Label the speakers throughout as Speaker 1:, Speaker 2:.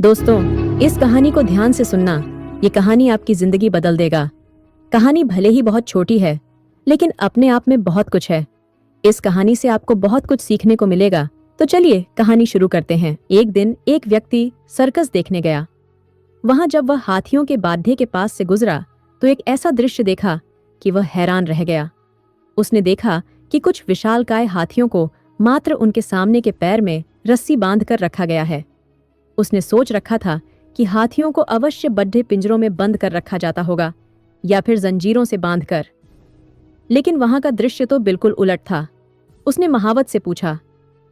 Speaker 1: दोस्तों, इस कहानी को ध्यान से सुनना। ये कहानी आपकी जिंदगी बदल देगा। कहानी भले ही बहुत छोटी है, लेकिन अपने आप में बहुत कुछ है। इस कहानी से आपको बहुत कुछ सीखने को मिलेगा। तो चलिए कहानी शुरू करते हैं। एक दिन एक व्यक्ति सर्कस देखने गया। वहां जब वह हाथियों के बाध्ये के पास से गुजरा तो एक ऐसा दृश्य देखा कि वह हैरान रह गया। उसने देखा कि कुछ विशालकाय हाथियों को मात्र उनके सामने के पैर में रस्सी बांध कर रखा गया है। उसने सोच रखा था कि हाथियों को अवश्य बड्ढे पिंजरों में बंद कर रखा जाता होगा या फिर जंजीरों से बांधकर। लेकिन वहां का दृश्य तो बिल्कुल उलट था। उसने महावत से पूछा,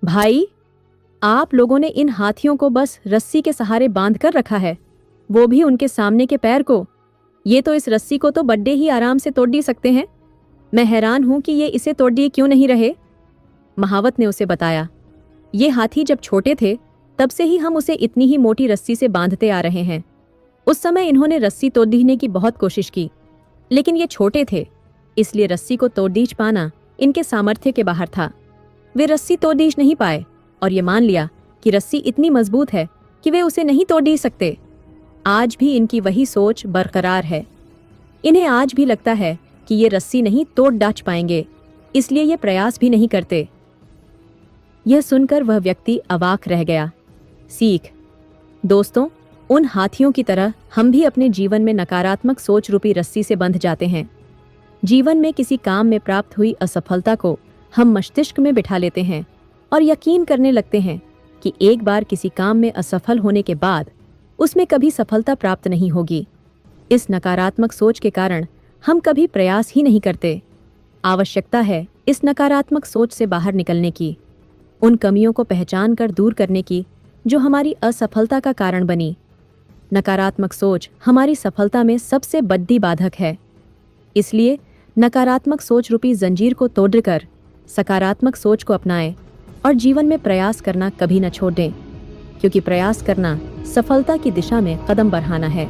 Speaker 1: भाई, आप लोगों ने इन हाथियों को बस रस्सी के सहारे बांध कर रखा है, वो भी उनके सामने के पैर को। ये तो इस रस्सी को तो बड्ढे ही आराम से तोड़ दी सकते हैं। मैं हैरान हूं कि ये इसे तोड़ दिए क्यों नहीं रहे। महावत ने उसे बताया, ये हाथी जब छोटे थे तब से ही हम उसे इतनी ही मोटी रस्सी से बांधते आ रहे हैं। उस समय इन्होंने रस्सी तोड़ने की बहुत कोशिश की, लेकिन ये छोटे थे, इसलिए रस्सी को तोड़ पाना इनके सामर्थ्य के बाहर था। वे रस्सी तोड़ नहीं पाए और ये मान लिया कि रस्सी इतनी मजबूत है कि वे उसे नहीं तोड़ सकते। आज भी इनकी वही सोच बरकरार है। इन्हें आज भी लगता है कि ये रस्सी नहीं तोड़ पाएंगे, इसलिए ये प्रयास भी नहीं करते। यह सुनकर वह व्यक्ति अवाक रह गया। सीख, दोस्तों, उन हाथियों की तरह हम भी अपने जीवन में नकारात्मक सोच रूपी रस्सी से बंध जाते हैं। जीवन में किसी काम में प्राप्त हुई असफलता को हम मस्तिष्क में बिठा लेते हैं और यकीन करने लगते हैं कि एक बार किसी काम में असफल होने के बाद उसमें कभी सफलता प्राप्त नहीं होगी। इस नकारात्मक सोच के कारण हम कभी प्रयास ही नहीं करते। आवश्यकता है इस नकारात्मक सोच से बाहर निकलने की, उन कमियों को पहचान कर दूर करने की जो हमारी असफलता का कारण बनी। नकारात्मक सोच हमारी सफलता में सबसे बड़ी बाधक है। इसलिए नकारात्मक सोच रूपी जंजीर को तोड़कर सकारात्मक सोच को अपनाएं और जीवन में प्रयास करना कभी न छोड़ दें, क्योंकि प्रयास करना सफलता की दिशा में कदम बढ़ाना है।